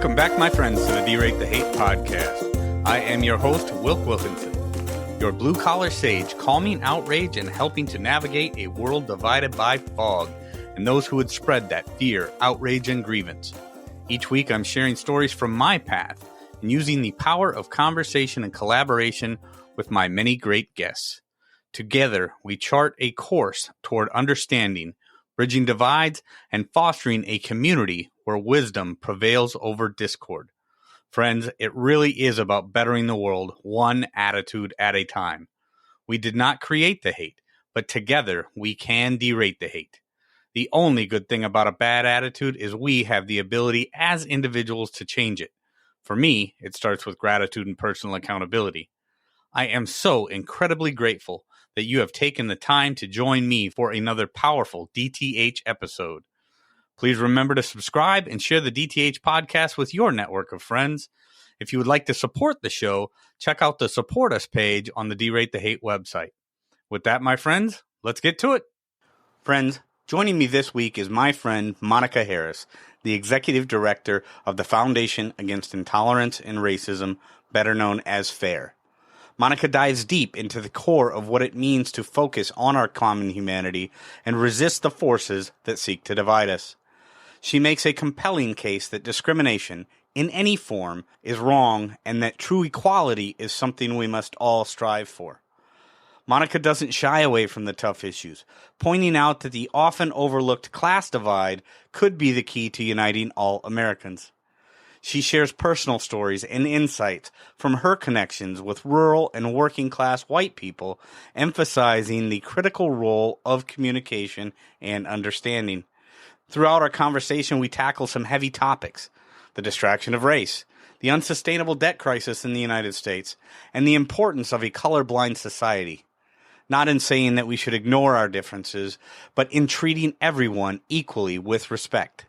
Welcome back, my friends, to the D-Rate the Hate podcast. I am your host, Wilk Wilkinson, your blue-collar sage, calming outrage and helping to navigate a world divided by fog and those who would spread that fear, outrage, and grievance. Each week, I'm sharing stories from my path and using the power of conversation and collaboration with my many great guests. Together, we chart a course toward understanding, bridging divides, and fostering a community where wisdom prevails over discord. Friends, it really is about bettering the world one attitude at a time. We did not create the hate, but together we can derate the hate. The only good thing about a bad attitude is we have the ability as individuals to change it. For me, it starts with gratitude and personal accountability. I am so incredibly grateful that you have taken the time to join me for another powerful DTH episode. Please remember to subscribe and share the DTH podcast with your network of friends. If you would like to support the show, check out the Support Us page on the D-Rate the Hate website. With that, my friends, let's get to it. Friends, joining me this week is my friend Monica Harris, the Executive Director of the Foundation Against Intolerance and Racism, better known as FAIR. Monica dives deep into the core of what it means to focus on our common humanity and resist the forces that seek to divide us. She makes a compelling case that discrimination, in any form, is wrong and that true equality is something we must all strive for. Monica doesn't shy away from the tough issues, pointing out that the often overlooked class divide could be the key to uniting all Americans. She shares personal stories and insights from her connections with rural and working-class white people, emphasizing the critical role of communication and understanding. Throughout our conversation, we tackle some heavy topics: the distraction of race, the unsustainable debt crisis in the United States, and the importance of a colorblind society. Not in saying that we should ignore our differences, but in treating everyone equally with respect.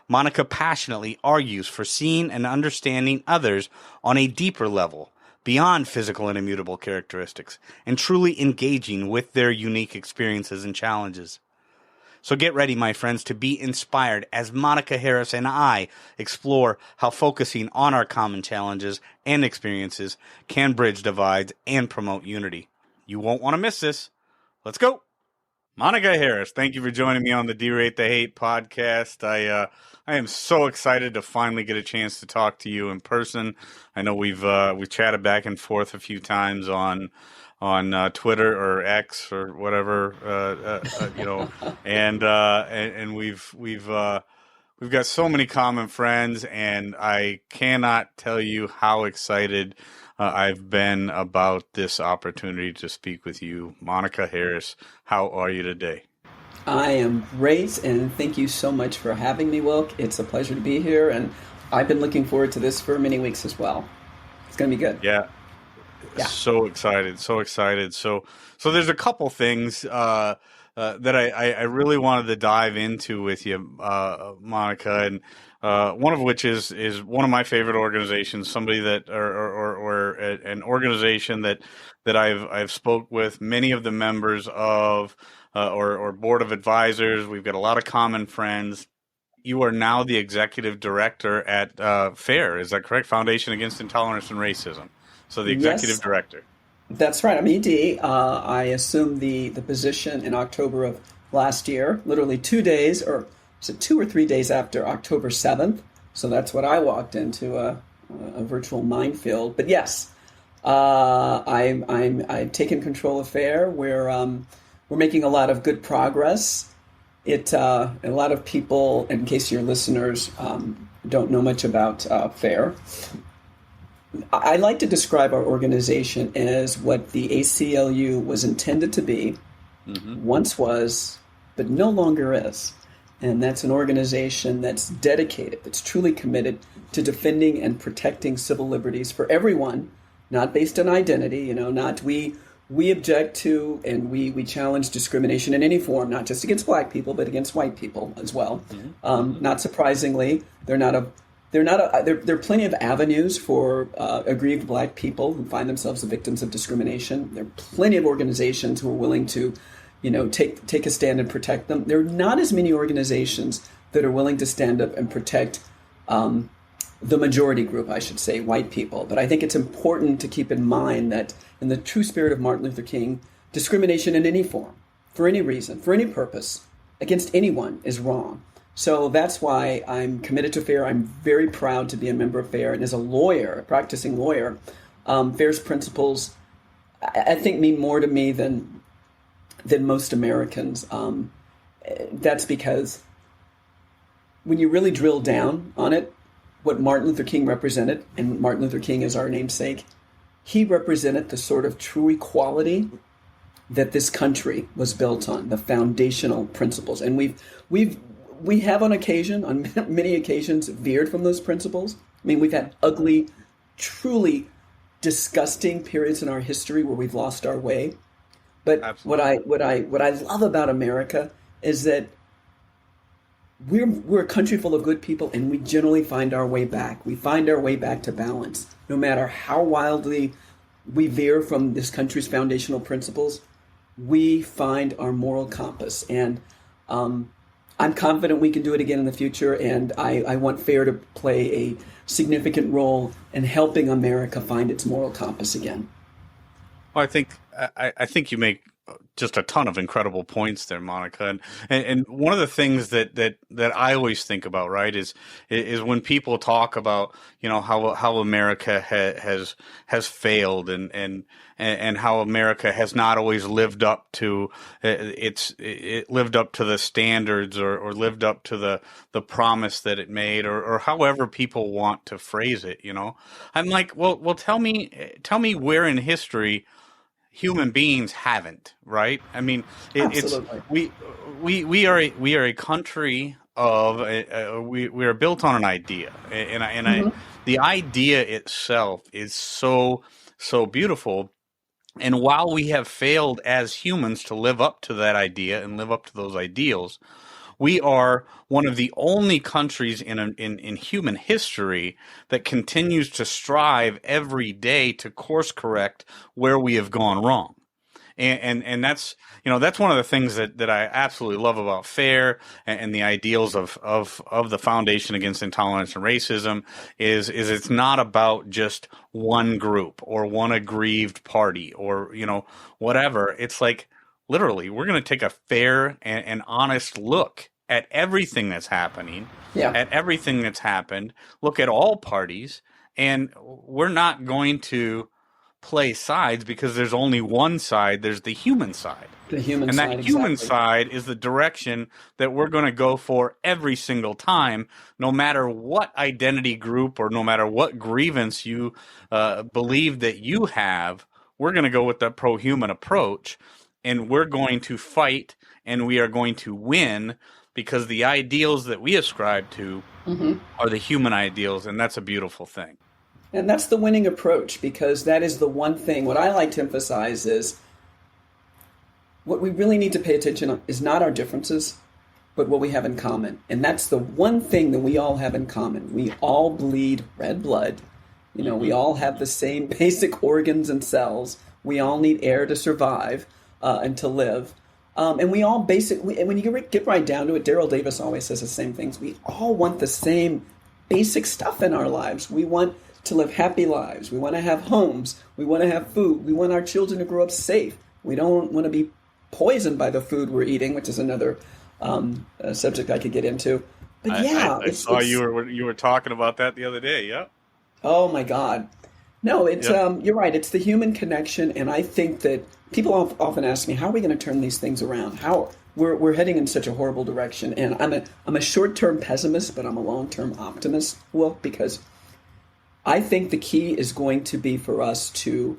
Monica passionately argues for seeing and understanding others on a deeper level, beyond physical and immutable characteristics, and truly engaging with their unique experiences and challenges. So get ready, my friends, to be inspired as Monica Harris and I explore how focusing on our common challenges and experiences can bridge divides and promote unity. You won't want to miss this. Let's go. Monica Harris, thank you for joining me on the D-Rate the Hate podcast. I am so excited to finally get a chance to talk to you in person. I know we've chatted back and forth a few times on Twitter or X or whatever, and we've got so many common friends, and I cannot tell you how excited I've been about this opportunity to speak with you. Monica Harris, how are you today? I am great, and thank you so much for having me, Wilk. It's a pleasure to be here, and I've been looking forward to this for many weeks as well. It's going to be good. Yeah. So excited. So there's a couple things that I really wanted to dive into with you, Monica, and one of which is one of my favorite organizations, somebody that or an organization that I've spoke with many of the members of or board of advisors. We've got a lot of common friends. You are now the executive director at FAIR. Is that correct? Foundation Against Intolerance and Racism. So the executive director. That's right. I'm ED. I assumed the position in October of last year, literally 2 days, or was it 2 or 3 days after October 7th? So that's what I walked into a virtual minefield. But yes, I've taken control of FAIR. We're making a lot of good progress. A lot of people, in case your listeners don't know much about FAIR, I like to describe our organization as what the ACLU was intended to be, once was, but no longer is. And that's an organization that's dedicated, that's truly committed to defending and protecting civil liberties for everyone, not based on identity, not we object to and we challenge discrimination in any form, not just against black people, but against white people as well. Not surprisingly, there are plenty of avenues for aggrieved black people who find themselves the victims of discrimination. There are plenty of organizations who are willing to, take a stand and protect them. There are not as many organizations that are willing to stand up and protect the majority group, I should say, white people. But I think it's important to keep in mind that in the true spirit of Martin Luther King, discrimination in any form, for any reason, for any purpose, against anyone is wrong. So that's why I'm committed to FAIR. I'm very proud to be a member of FAIR. And as a lawyer, a practicing lawyer, FAIR's principles, I think, mean more to me than most Americans. That's because when you really drill down on it, what Martin Luther King represented, and Martin Luther King is our namesake, he represented the sort of true equality that this country was built on, the foundational principles. And we have on many occasions, veered from those principles. I mean, we've had ugly, truly disgusting periods in our history where we've lost our way. But Absolutely. what I love about America is that we're a country full of good people, and we generally find our way back. We find our way back to balance, no matter how wildly we veer from this country's foundational principles. We find our moral compass, and I'm confident we can do it again in the future. And I want FAIR to play a significant role in helping America find its moral compass again. Well, I think you make just a ton of incredible points there, Monica. And one of the things that I always think about, right, is when people talk about, how America has failed and how America has not always lived up to it lived up to the standards or lived up to the promise that it made, or however people want to phrase it. I'm like, well, tell me where in history human beings haven't, right? I mean, it's we are a country of we are built on an idea, and the idea itself is so beautiful. And while we have failed as humans to live up to that idea and live up to those ideals, we are one of the only countries in human history that continues to strive every day to course correct where we have gone wrong. And that's one of the things that I absolutely love about FAIR and the ideals of the Foundation Against Intolerance and Racism is it's not about just one group or one aggrieved party or whatever. It's like, literally, we're going to take a fair and honest look at everything that's happening, at everything that's happened, look at all parties, and we're not going to play sides because there's only one side. There's the human side. And that human side is the direction that we're going to go for every single time, no matter what identity group or no matter what grievance you believe that you have. We're going to go with the pro-human approach. And we're going to fight, and we are going to win because the ideals that we ascribe to are the human ideals, and that's a beautiful thing. And that's the winning approach, because that is the one thing. What I like to emphasize is what we really need to pay attention on is not our differences, but what we have in common. And that's the one thing that we all have in common. We all bleed red blood. We all have the same basic organs and cells. We all need air to survive. And to live. And we all basically, and when you get right down to it, Daryl Davis always says the same things. We all want the same basic stuff in our lives. We want to live happy lives. We want to have homes. We want to have food. We want our children to grow up safe. We don't want to be poisoned by the food we're eating, which is another subject I could get into. But I saw you were talking about that the other day. Yeah. Oh my God. No, it's you're right. It's the human connection, and I think that people often ask me, "How are we going to turn these things around? How we're heading in such a horrible direction?" And I'm a short-term pessimist, but I'm a long-term optimist. Well, because I think the key is going to be for us to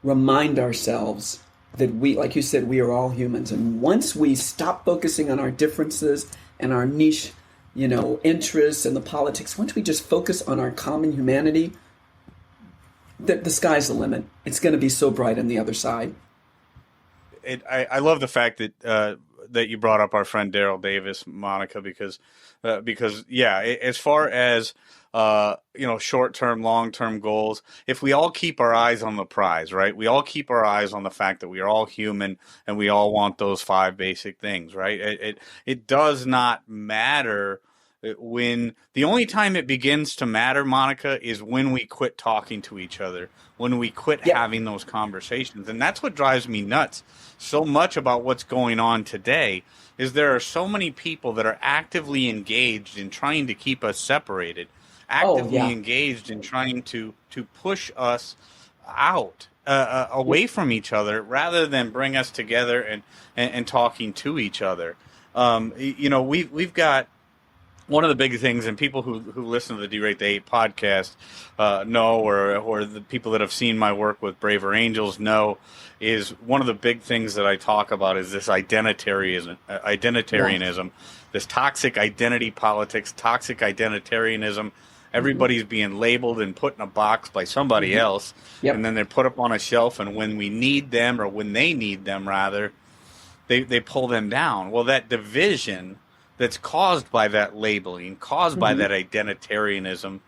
remind ourselves that we, like you said, we are all humans, and once we stop focusing on our differences and our niche, interests and the politics, once we just focus on our common humanity, the sky's the limit. It's going to be so bright on the other side. I love the fact that you brought up our friend Daryl Davis, Monica, because as far as short-term, long-term goals, if we all keep our eyes on the prize, right? We all keep our eyes on the fact that we are all human and we all want those 5 basic things, right? It does not matter When the only time it begins to matter, Monica, is when we quit talking to each other, when we quit Yep. having those conversations. And that's what drives me nuts so much about what's going on today, is there are so many people that are actively engaged in trying to keep us separated, actively engaged in trying to push us out, away from each other, rather than bring us together and talking to each other. We've got one of the big things, and people who listen to the D-Rate the 8 podcast know, or the people that have seen my work with Braver Angels know, is one of the big things that I talk about is this identitarianism, this toxic identity politics, toxic identitarianism. Everybody's being labeled and put in a box by somebody else, and then they're put up on a shelf, and when we need them, or when they need them, rather, they pull them down. Well, that division that's caused by that labeling, caused by that identitarianism,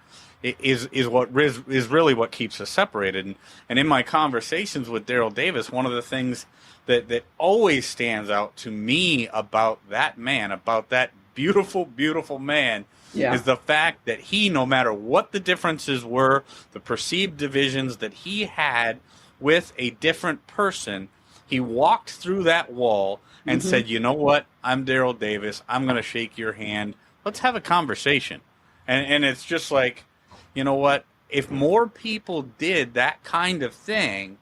is really what keeps us separated. And in my conversations with Daryl Davis, one of the things that always stands out to me about that man, about that beautiful, beautiful man, is the fact that he, no matter what the differences were, the perceived divisions that he had with a different person, he walked through that wall and said, you know what, I'm Daryl Davis, I'm going to shake your hand, let's have a conversation. And it's just like, you know what, if more people did that kind of thing,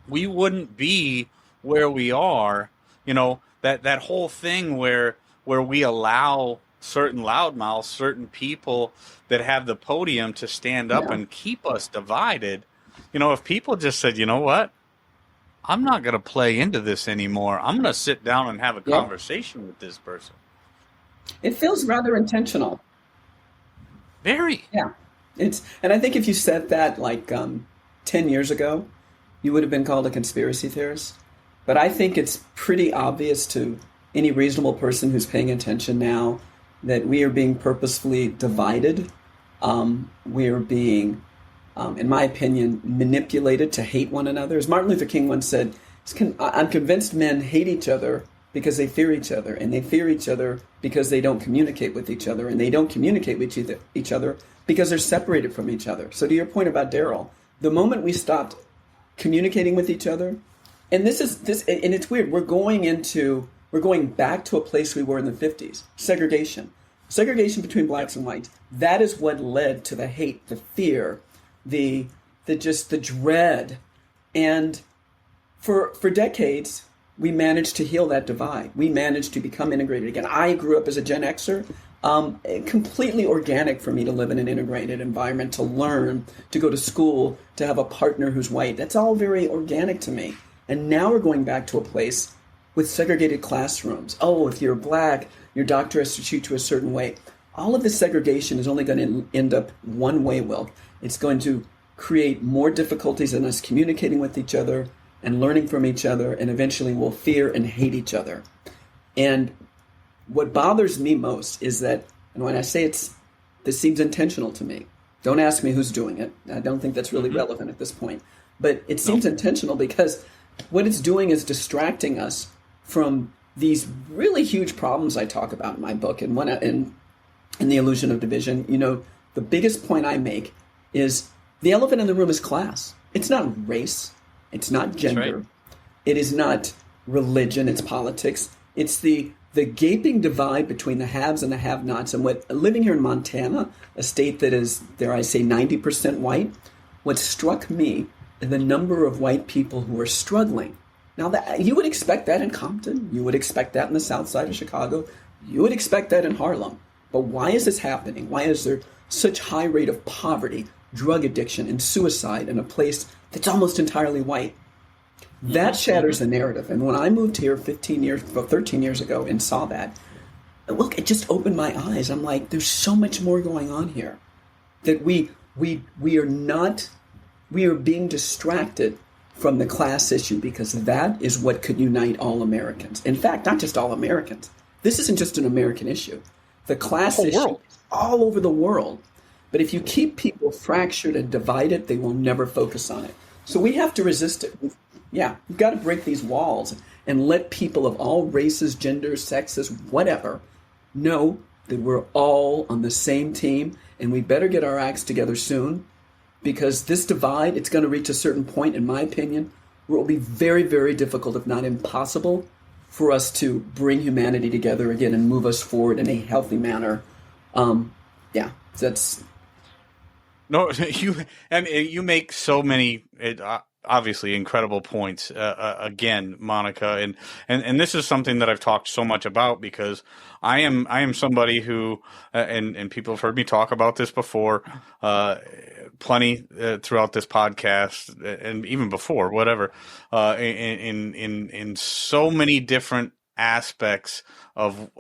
we wouldn't be where we are. You know, that whole thing where we allow certain loudmouths, certain people that have the podium to stand up and keep us divided. You know, if people just said, you know what, I'm not going to play into this anymore, I'm going to sit down and have a conversation with this person. It feels rather intentional. Very. Yeah. And I think if you said that like 10 years ago, you would have been called a conspiracy theorist. But I think it's pretty obvious to any reasonable person who's paying attention now that we are being purposefully divided. We are being, in my opinion, manipulated to hate one another. As Martin Luther King once said, I'm convinced men hate each other because they fear each other, and they fear each other because they don't communicate with each other, and they don't communicate with each other because they're separated from each other. So to your point about Daryl, the moment we stopped communicating with each other, and this, and it's weird, we're going back to a place we were in the 50s, segregation between blacks and whites. That is what led to the hate, the fear, the dread. And for decades, we managed to heal that divide. We managed to become integrated again. I grew up as a Gen Xer, completely organic for me to live in an integrated environment, to learn, to go to school, to have a partner who's white. That's all very organic to me. And now we're going back to a place with segregated classrooms. Oh, if you're black, your doctor has to treat you a certain way. All of this segregation is only going to end up one way, Wilk. It's going to create more difficulties in us communicating with each other and learning from each other, and eventually we'll fear and hate each other. And what bothers me most is that, and when I say this seems intentional to me, don't ask me who's doing it. I don't think that's really relevant at this point. But it seems intentional because what it's doing is distracting us from these really huge problems I talk about in my book. And in The Illusion of Division, you know, the biggest point I make is the elephant in the room is class. It's not race. It's not gender. Right. It is not religion. It's politics. It's the gaping divide between the haves and the have-nots. And living here in Montana, a state that is, dare I say, 90% white, what struck me is the number of white people who are struggling. Now, you would expect that in Compton. You would expect that in the south side of Chicago. You would expect that in Harlem. But why is this happening? Why is there such high rate of poverty, drug addiction, and suicide in a place that's almost entirely white? That shatters the narrative. And when I moved here 13 years ago and saw that, look, it just opened my eyes. I'm like, there's so much more going on here. That we are being distracted from the class issue, because that is what could unite all Americans. In fact, not just all Americans. This isn't just an American issue. The class issue is all over the world. But if you keep people fractured and divided, they will never focus on it. So we have to resist it. Yeah, we've got to break these walls and let people of all races, genders, sexes, whatever, know that we're all on the same team, and we better get our acts together soon, because this divide, it's going to reach a certain point, in my opinion, where it will be very, very difficult, if not impossible, for us to bring humanity together again and move us forward in a healthy manner. Yeah, that's... No, you make so many obviously incredible points again, Monica, and this is something that I've talked so much about, because I am somebody who and people have heard me talk about this before, plenty throughout this podcast and even before, whatever, in so many different aspects of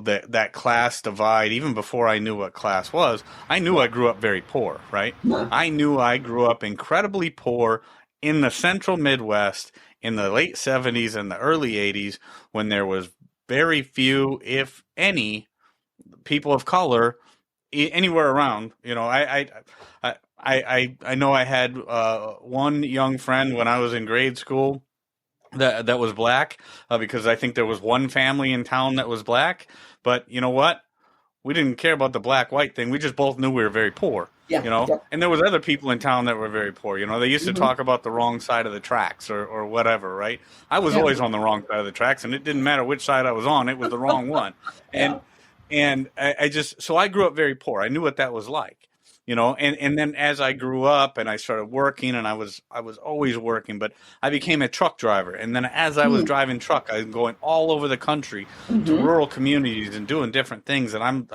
that class divide. Even before I knew what class was, I knew I grew up very poor, right? Yeah. I knew I grew up incredibly poor in the central Midwest in the late 70s and the early 80s, when there was very few, if any, people of color anywhere around. You know, I know I had one young friend when I was in grade school that was black, because I think there was one family in town that was black. But you know what? We didn't care about the black-white thing. We just both knew we were very poor. Yeah, you know, yeah. And there was other people in town that were very poor. You know, they used to talk about the wrong side of the tracks or whatever, right? I was always on the wrong side of the tracks, and it didn't matter which side I was on. It was the wrong one. And I just, so I grew up very poor. I knew what that was like. You know, and then as I grew up and I started working, and I was always working, but I became a truck driver. And then as I was driving truck, I was going all over the country to rural communities and doing different things. And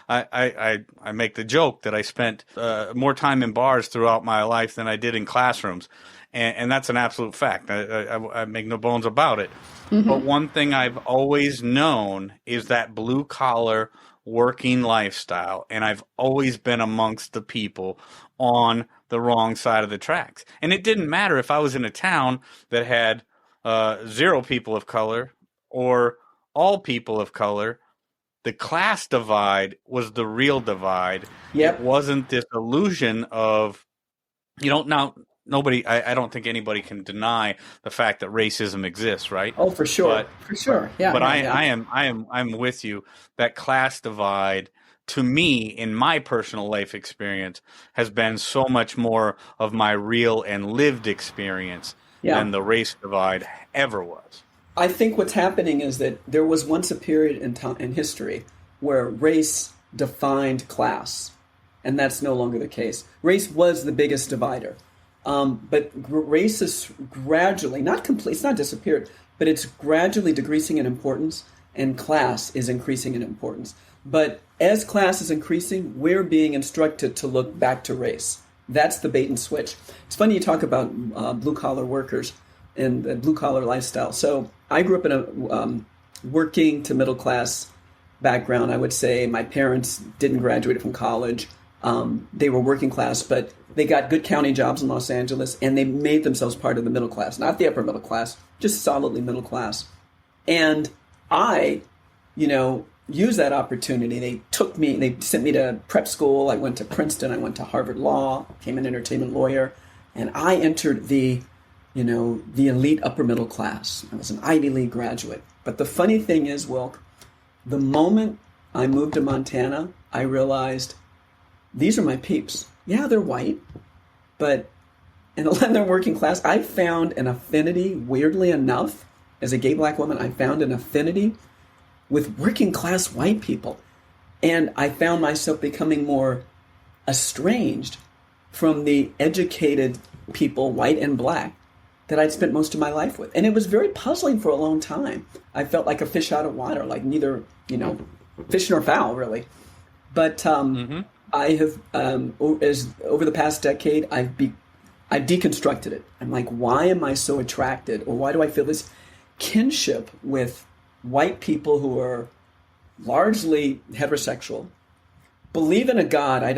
I make the joke that I spent more time in bars throughout my life than I did in classrooms. And that's an absolute fact. I make no bones about it. But one thing I've always known is that blue collar working lifestyle, and I've always been amongst the people on the wrong side of the tracks. And it didn't matter if I was in a town that had 0 people of color or all people of color. The class divide was the real divide. Yep. It wasn't this illusion of, you know, now nobody, I don't think anybody can deny the fact that racism exists, right? Oh, for sure. For sure. Yeah. But yeah, I'm with you. That class divide, to me, in my personal life experience, has been so much more of my real and lived experience than the race divide ever was. I think what's happening is that there was once a period in history where race defined class, and that's no longer the case. Race was the biggest divider. But race is gradually, not complete, it's not disappeared, but it's gradually decreasing in importance, and class is increasing in importance. But as class is increasing, we're being instructed to look back to race. That's the bait and switch. It's funny you talk about blue-collar workers and the blue-collar lifestyle. So I grew up in a working to middle-class background. I would say my parents didn't graduate from college. They were working class, but they got good county jobs in Los Angeles, and they made themselves part of the middle class, not the upper middle class, just solidly middle class. And I, used that opportunity. They sent me to prep school. I went to Princeton. I went to Harvard Law, became an entertainment lawyer, and I entered the elite upper middle class. I was an Ivy League graduate. But the funny thing is, Wilk, the moment I moved to Montana, I realized these are my peeps. Yeah, they're white, but in they're working class. I found an affinity, weirdly enough, as a gay black woman, I found an affinity with working class white people. And I found myself becoming more estranged from the educated people, white and black, that I'd spent most of my life with. And it was very puzzling for a long time. I felt like a fish out of water, like neither, fish nor fowl, really. But I have, over the past decade, I've deconstructed it. I'm like, why am I so attracted, or why do I feel this kinship with white people who are largely heterosexual, believe in a God? I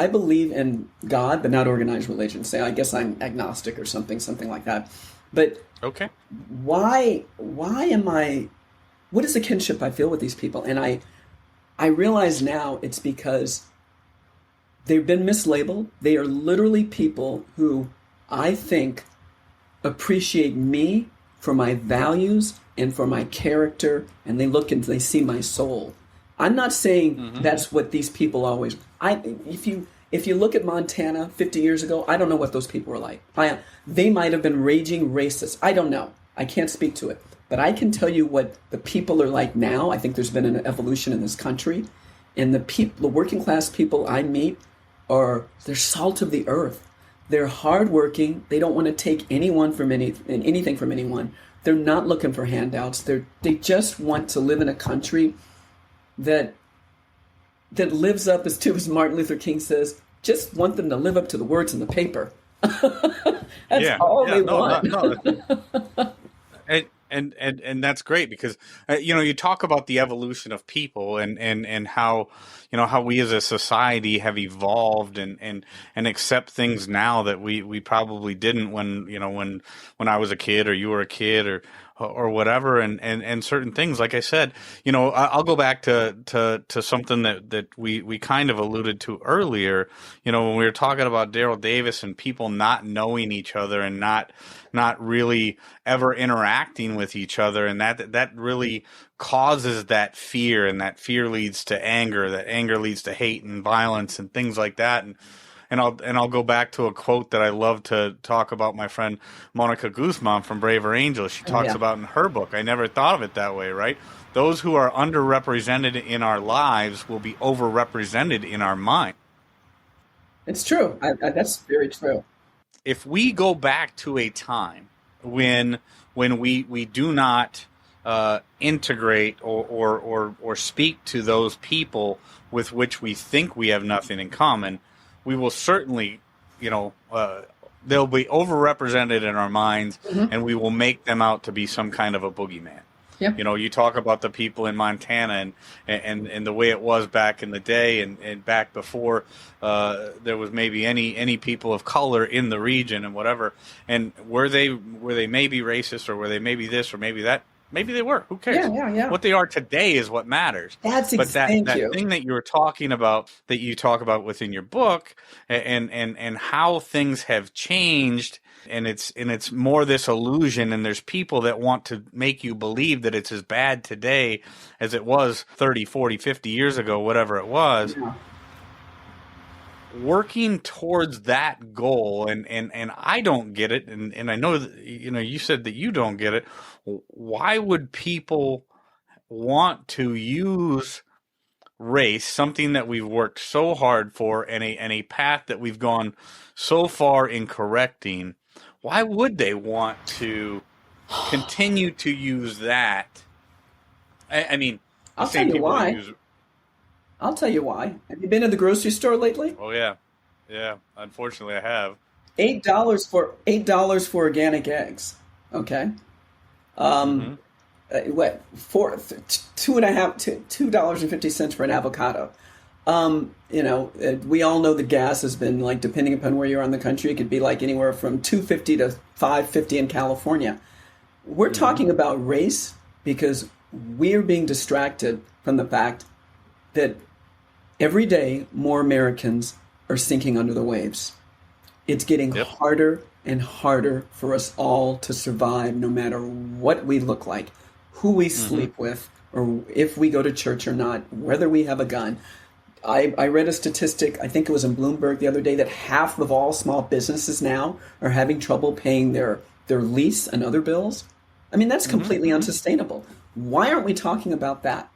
believe in God, but not organized religion. Say, I guess I'm agnostic or something like that. But okay, why am I? What is the kinship I feel with these people? And I realize now it's because they've been mislabeled. They are literally people who I think appreciate me for my values and for my character, and they look and they see my soul. I'm not saying Mm-hmm. that's what these people always. If you look at Montana 50 years ago, I don't know what those people were like. They might have been raging racists. I don't know. I can't speak to it. But I can tell you what the people are like now. I think there's been an evolution in this country. And the working class people I meet they're salt of the earth. They're hardworking. They don't want to take anything from anyone. They're not looking for handouts. They just want to live in a country that lives up as Martin Luther King says. Just want them to live up to the words in the paper. That's all they want. No. And that's great because you talk about the evolution of people and how how we as a society have evolved and accept things now that we probably didn't when I was a kid or you were a kid or whatever and certain things. Like I said, I'll go back to something that we kind of alluded to earlier, when we were talking about Daryl Davis and people not knowing each other and not really ever interacting with each other, and that really causes that fear, and that fear leads to anger, that anger leads to hate and violence and things like that. And I'll go back to a quote that I love to talk about my friend Monica Guzman from Braver Angels. She talks about in her book. I never thought of it that way, right? Those who are underrepresented in our lives will be overrepresented in our mind. It's true. That's very true. If we go back to a time when we do not integrate or speak to those people with which we think we have nothing in common, we will certainly, they'll be overrepresented in our minds, and we will make them out to be some kind of a boogeyman. Yep. You talk about the people in Montana and the way it was back in the day and back before there was maybe any people of color in the region and whatever. And were they maybe racist, or were they maybe this or maybe that? Maybe they were. Who cares? Yeah. What they are today is what matters. But that thing that you were talking about, that you talk about within your book, and how things have changed, and it's more this illusion, and there's people that want to make you believe that it's as bad today as it was 30, 40, 50 years ago, whatever it was. Yeah. Working towards that goal, and I don't get it, and I know that, you said that you don't get it. Why would people want to use race, something that we've worked so hard for, and a path that we've gone so far in correcting? Why would they want to continue to use that? I mean, I'll tell you why. I'll tell you why. Have you been to the grocery store lately? Oh yeah. Unfortunately, I have. $8 for organic eggs. Okay. What? $2.50 for an avocado. We all know the gas has been, like, depending upon where you are in the country, it could be like anywhere from $2.50 to $5.50 in California. We're talking about race because we're being distracted from the fact that every day more Americans are sinking under the waves. It's getting harder and harder for us all to survive, no matter what we look like, who we sleep with, or if we go to church or not, whether we have a gun. I read a statistic, I think it was in Bloomberg the other day, that half of all small businesses now are having trouble paying their lease and other bills. I mean, that's completely unsustainable. Why aren't we talking about that?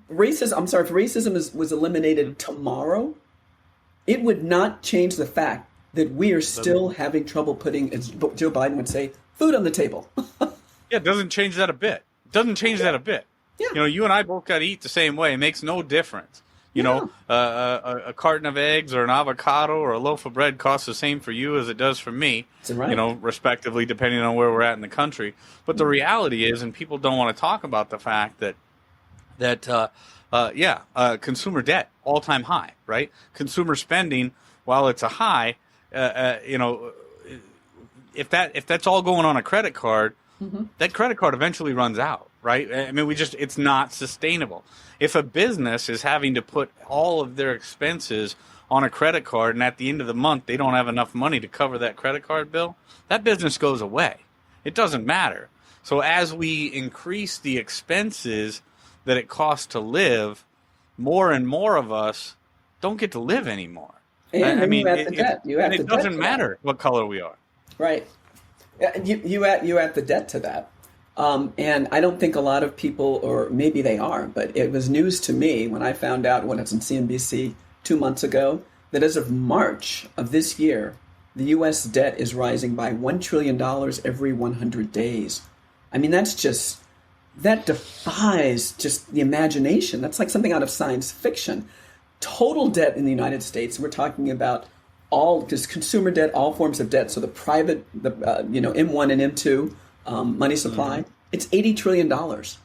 Racism. I'm sorry. If racism was eliminated tomorrow, it would not change the fact that we are still having trouble putting, as Joe Biden would say, food on the table. It doesn't change that a bit. Yeah. You and I both got to eat the same way. It makes no difference. A carton of eggs or an avocado or a loaf of bread costs the same for you as it does for me, right. Respectively, depending on where we're at in the country. But the reality is, and people don't want to talk about the fact that consumer debt, all-time high, right? Consumer spending, while it's a high, if that's all going on a credit card, that credit card eventually runs out, right? I mean, it's not sustainable. If a business is having to put all of their expenses on a credit card, and at the end of the month they don't have enough money to cover that credit card bill, that business goes away. It doesn't matter. So as we increase the expenses that it costs to live, more and more of us don't get to live anymore. And I mean, you have the debt. You have and the it debt doesn't to matter what color we are. Right. You add the debt to that. And I don't think a lot of people, or maybe they are, but it was news to me when I found out when I was on CNBC 2 months ago that as of March of this year, the U.S. debt is rising by $1 trillion every 100 days. I mean, that defies just the imagination. That's like something out of science fiction. Total debt in the United States, we're talking about all just consumer debt, all forms of debt. So the private, M1 and M2 money supply, it's $80 trillion. $80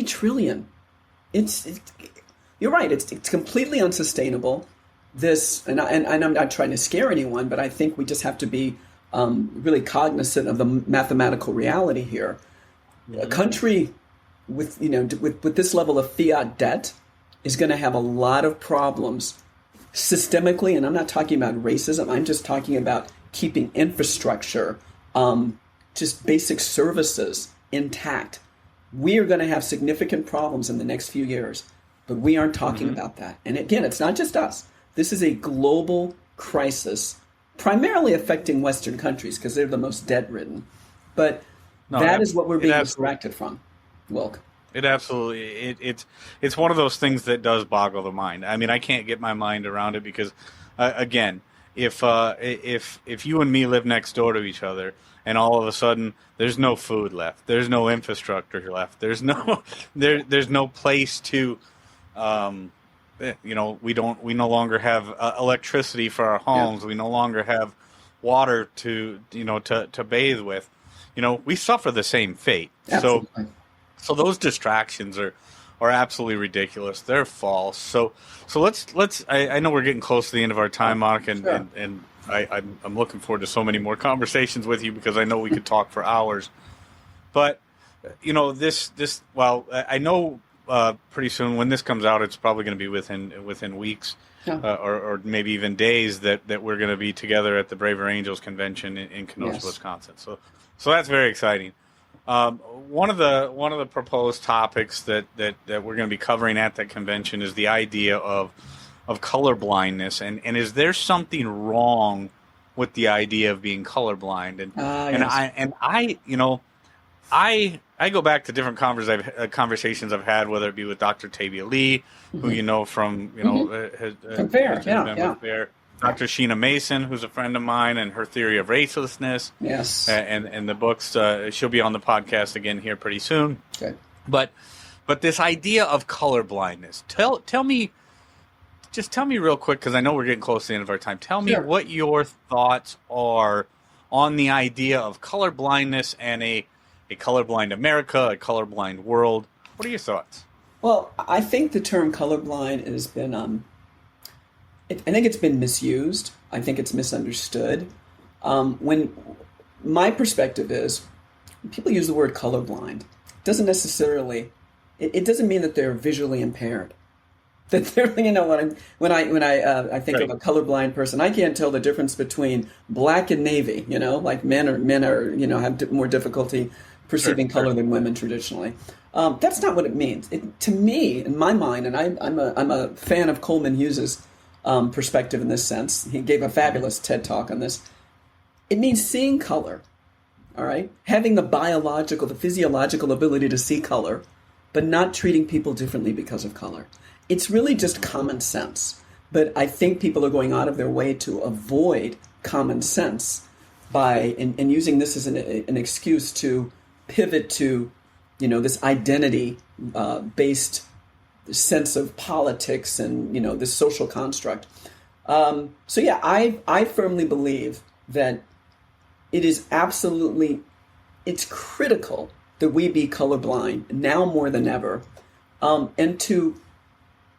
trillion. You're right. It's completely unsustainable. And I'm not trying to scare anyone, but I think we just have to be really cognizant of the mathematical reality here. A country with this level of fiat debt is going to have a lot of problems systemically, and I'm not talking about racism. I'm just talking about keeping infrastructure, just basic services intact. We are going to have significant problems in the next few years, but we aren't talking about that. And again, it's not just us. This is a global crisis, primarily affecting Western countries because they're the most debt-ridden. But that is what we're being distracted from, Wilk. It absolutely it's one of those things that does boggle the mind. I mean, I can't get my mind around it because, again, if you and me live next door to each other and all of a sudden there's no food left, there's no infrastructure left, there's no place to, we no longer have electricity for our homes, we no longer have water to bathe with, we suffer the same fate. Absolutely. So those distractions are absolutely ridiculous. They're false. So let's. I know we're getting close to the end of our time, Monica, and I'm looking forward to so many more conversations with you because I know we could talk for hours. But this. Well, I know pretty soon when this comes out, it's probably going to be within weeks, or maybe even days that we're going to be together at the Braver Angels convention in Kenosha, Wisconsin. So that's very exciting. One of the proposed topics that we're going to be covering at that convention is the idea of colorblindness, and is there something wrong with the idea of being colorblind? I go back to different conversations I've had, whether it be with Dr. Tabia Lee, who from from FAIR, Dr. Sheena Mason, who's a friend of mine, and her theory of racelessness. Yes. And the books, she'll be on the podcast again here pretty soon. Okay. But this idea of colorblindness, tell me real quick, because I know we're getting close to the end of our time. Tell me what your thoughts are on the idea of colorblindness and a colorblind America, a colorblind world. What are your thoughts? Well, I think the term colorblind has been I think it's been misused. I think it's misunderstood. When my perspective is, when people use the word colorblind, it doesn't necessarily. It doesn't mean that they're visually impaired. That they're, when I think of a colorblind person, I can't tell the difference between black and navy. Like men are have more difficulty perceiving color than women traditionally. That's not what it means. To me, in my mind, and I'm a fan of Coleman Hughes's perspective in this sense. He gave a fabulous TED talk on this. It means seeing color, all right? Having the physiological ability to see color, but not treating people differently because of color. It's really just common sense. But I think people are going out of their way to avoid common sense and using this as an excuse to pivot to, this identity based sense of politics and this social construct. I firmly believe that it's critical that we be colorblind now more than ever, and to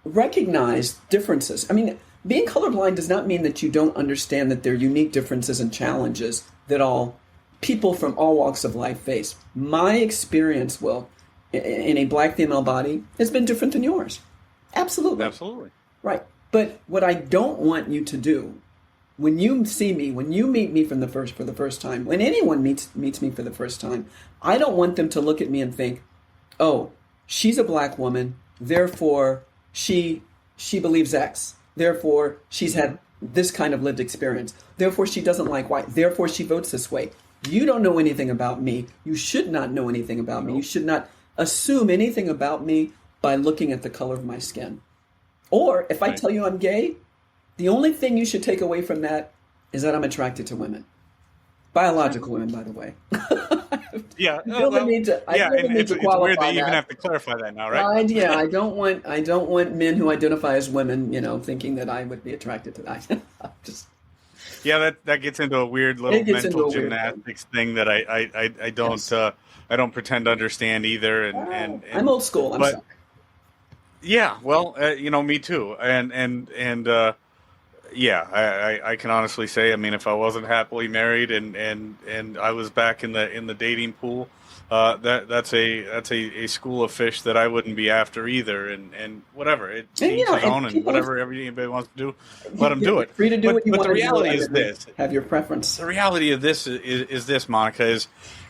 recognize differences. I mean, being colorblind does not mean that you don't understand that there are unique differences and challenges that all people from all walks of life face. My experience, in a black female body has been different than yours. Absolutely. Absolutely. Right. But what I don't want you to do when you see me, when you meet me for the first time, when anyone meets me for the first time, I don't want them to look at me and think, oh, she's a black woman, therefore she believes X. Therefore, she's had this kind of lived experience. Therefore, she doesn't like white. Therefore, she votes this way. You don't know anything about me. You should not know anything about me. You should not assume anything about me by looking at the color of my skin. Or if I tell you I'm gay, the only thing you should take away from that is that I'm attracted to women. Biological women, by the way. Yeah. I feel the need to it's qualify weird that you that. even have to clarify that now, right? Yeah, I don't want men who identify as women, thinking that I would be attracted to that. Yeah, that gets into a weird little mental gymnastics thing that I don't pretend to understand either. And I'm old school. I'm sorry. Yeah, well, me too. Yeah, I can honestly say, I mean, if I wasn't happily married and I was back in the dating pool, that's a school of fish that I wouldn't be after either. And whatever, it each his own, and whatever anybody wants to do, let them do it. Free to do what you want to do. But the reality is this: have your preference. The reality of this is this, Monica,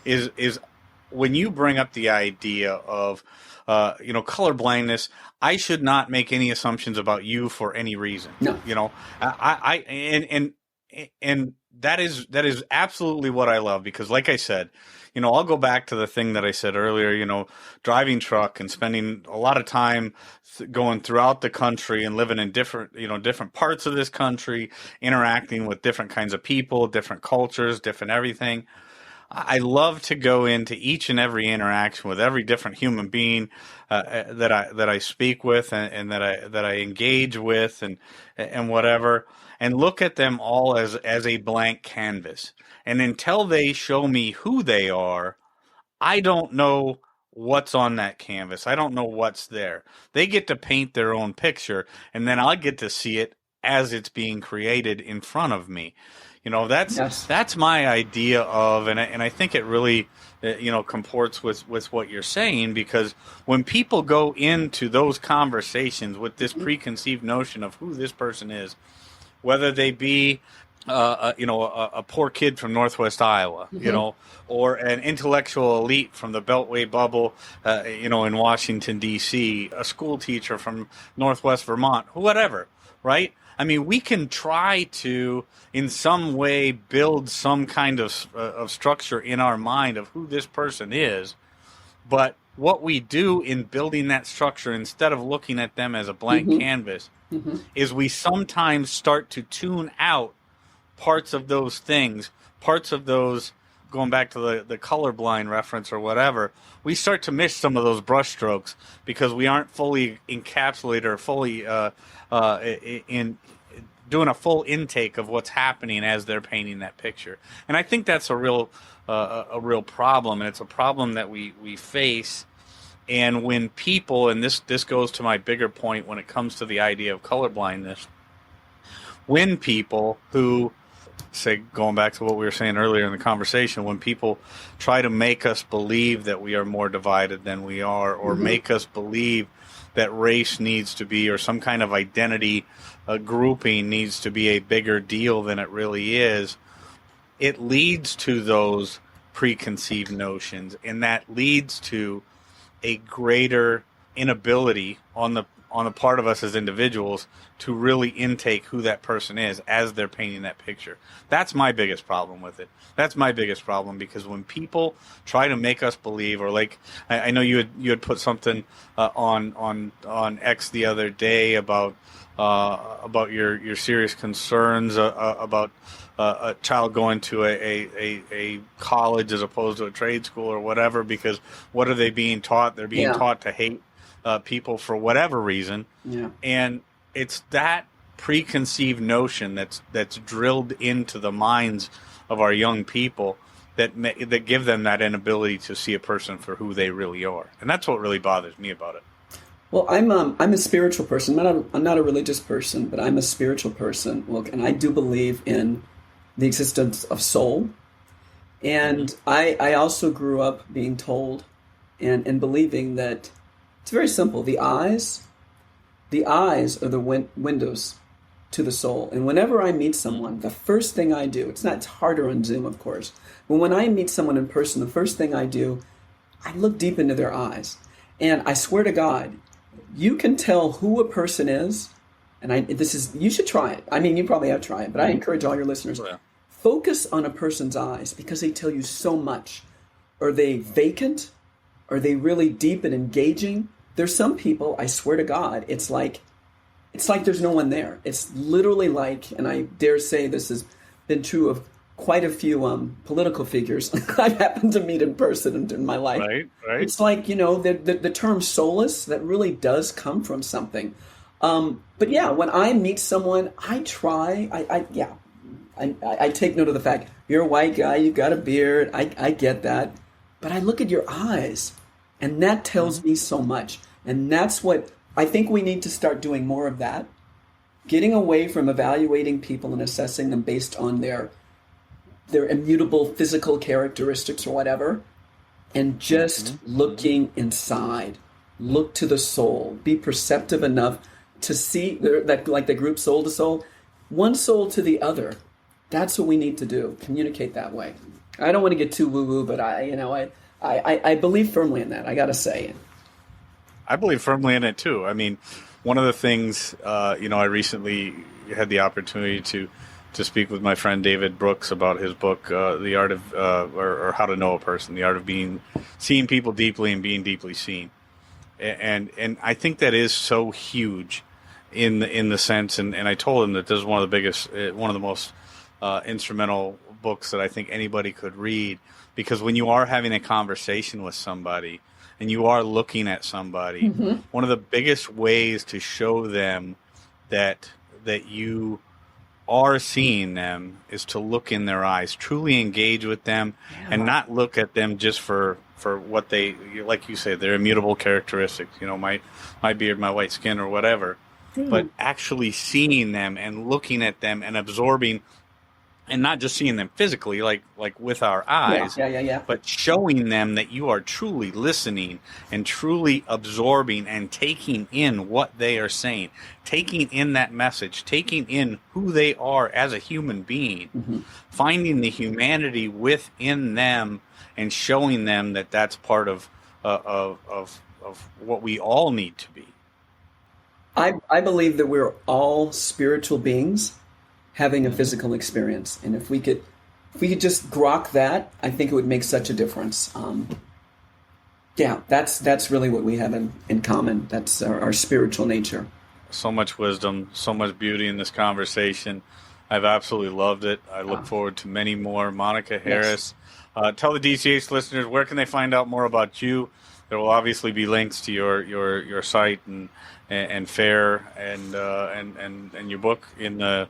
is when you bring up the idea of color blindness, I should not make any assumptions about you for any reason. No. And that is absolutely what I love, because like I said, I'll go back to the thing that I said earlier, driving truck and spending a lot of time going throughout the country and living in different parts of this country, interacting with different kinds of people, different cultures, different everything. I love to go into each and every interaction with every different human being that I speak with and that I engage with and whatever, and look at them all as a blank canvas. And until they show me who they are, I don't know what's on that canvas. I don't know what's there. They get to paint their own picture, and then I get to see it as it's being created in front of me. That's my idea of, and I think it really, comports with what you're saying, because when people go into those conversations with this preconceived notion of who this person is, whether they be, a poor kid from Northwest Iowa, or an intellectual elite from the Beltway bubble, in Washington, D.C., a school teacher from Northwest Vermont, whatever, right? I mean, we can try to, in some way, build some kind of structure in our mind of who this person is. But what we do in building that structure, instead of looking at them as a blank canvas, is we sometimes start to tune out parts of those things, parts of those, going back to the colorblind reference or whatever, we start to miss some of those brushstrokes because we aren't fully encapsulated or fully in doing a full intake of what's happening as they're painting that picture. And I think that's a real problem, and it's a problem that we face. And when people, and this goes to my bigger point when it comes to the idea of colorblindness, when people who say, going back to what we were saying earlier in the conversation, when people try to make us believe that we are more divided than we are, or make us believe that race needs to be, or some kind of identity grouping needs to be a bigger deal than it really is, it leads to those preconceived notions, and that leads to a greater inability on the part of us as individuals to really intake who that person is as they're painting that picture. That's my biggest problem with it. That's my biggest problem, because when people try to make us believe, or like I know you had put something on X the other day about your serious concerns about a child going to a college as opposed to a trade school or whatever, because what are they being taught? They're being taught to hate people for whatever reason. And it's that preconceived notion that's drilled into the minds of our young people that give them that inability to see a person for who they really are. And that's what really bothers me about it. Well, I'm a spiritual person. I'm not a religious person, but I'm a spiritual person. And I do believe in the existence of soul. And I also grew up being told and believing that it's very simple. The eyes are the windows to the soul. And whenever I meet someone, the first thing I do, it's harder on Zoom, of course, but when I meet someone in person, the first thing I do, I look deep into their eyes. And I swear to God, you can tell who a person is. And you should try it. I mean, you probably have tried it, but I encourage all your listeners. Yeah. Focus on a person's eyes because they tell you so much. Are they vacant? Are they really deep and engaging? There's some people, I swear to God, it's like there's no one there. It's literally like, and I dare say this has been true of quite a few political figures I've happened to meet in person in my life. Right. It's like, the term soulless, that really does come from something. But yeah, when I meet someone, I try, I take note of the fact, you're a white guy, you've got a beard, I get that. But I look at your eyes, and that tells me so much. And that's what I think we need to start doing more of that. Getting away from evaluating people and assessing them based on their immutable physical characteristics or whatever, and just looking inside. Look to the soul. Be perceptive enough to see that, like the group soul to soul, one soul to the other. That's what we need to do. Communicate that way. I don't want to get too woo-woo, but I believe firmly in that. I got to say. I believe firmly in it too. I mean, one of the things, I recently had the opportunity to speak with my friend David Brooks about his book, The Art of, or How to Know a Person, The Art of Seeing People Deeply and Being Deeply Seen. And I think that is so huge in the sense, and I told him that this is one of the most instrumental books that I think anybody could read, because when you are having a conversation with somebody and you are looking at somebody, one of the biggest ways to show them that you are seeing them is to look in their eyes, truly engage with them, and not look at them just for what they, like you say, their immutable characteristics, my beard, my white skin, or whatever, but actually seeing them and looking at them and absorbing, and not just seeing them physically, like with our eyes, but showing them that you are truly listening and truly absorbing and taking in what they are saying, taking in that message, taking in who they are as a human being, finding the humanity within them, and showing them that that's part of what we all need to be. I believe that we're all spiritual beings having a physical experience, and if we could just grok that, I think it would make such a difference. That's really what we have in common. That's our spiritual nature. So much wisdom, so much beauty in this conversation. I've absolutely loved it. I look forward to many more. Monica Harris. Tell the DTH listeners, where can they find out more about you? There will obviously be links to your site and FAIR and your book in the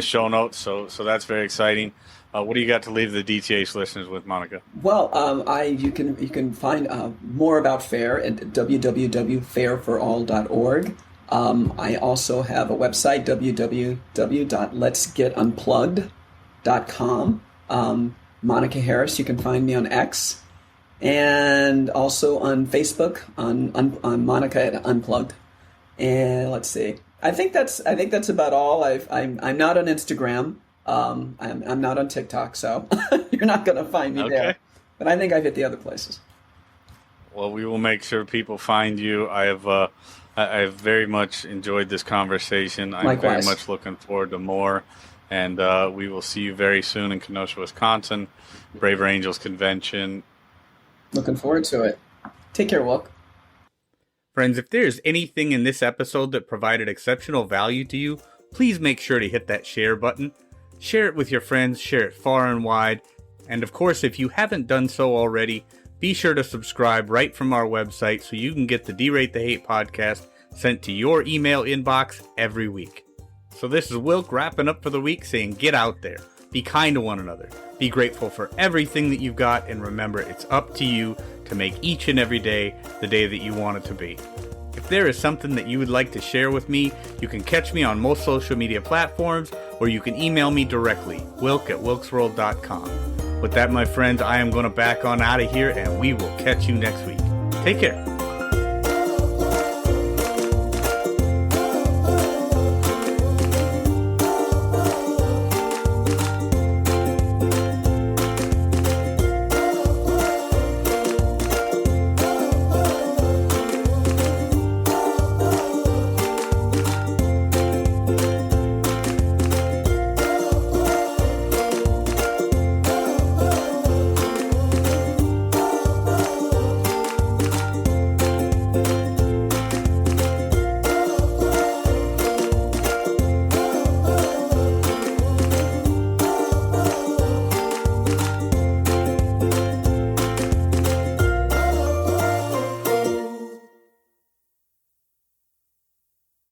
show notes. So that's very exciting. What do you got to leave the DTH listeners with, Monica? Well, you can find more about FAIR at www.fairforall.org. I also have a website, www.letsgetunplugged.com. Monica Harris, you can find me on X, and also on Facebook on Monica at Unplugged. And let's see, I think that's about all. I'm not on Instagram. I'm not on TikTok, so you're not going to find me there. But I think I've hit the other places. Well, we will make sure people find you. I have very much enjoyed this conversation. I'm Likewise. Very much looking forward to more. And we will see you very soon in Kenosha, Wisconsin, Braver Angels Convention. Looking forward to it. Take care, Wilk. Friends, if there's anything in this episode that provided exceptional value to you, please make sure to hit that share button. Share it with your friends, share it far and wide. And of course, if you haven't done so already, be sure to subscribe right from our website so you can get the D-Rate the Hate podcast sent to your email inbox every week. So this is Wilk wrapping up for the week, saying get out there, be kind to one another, be grateful for everything that you've got, and remember it's up to you to make each and every day the day that you want it to be. If there is something that you would like to share with me, you can catch me on most social media platforms, or you can email me directly, wilk@wilksworld.com. With that, my friends, I am going to back on out of here, and we will catch you next week. Take care.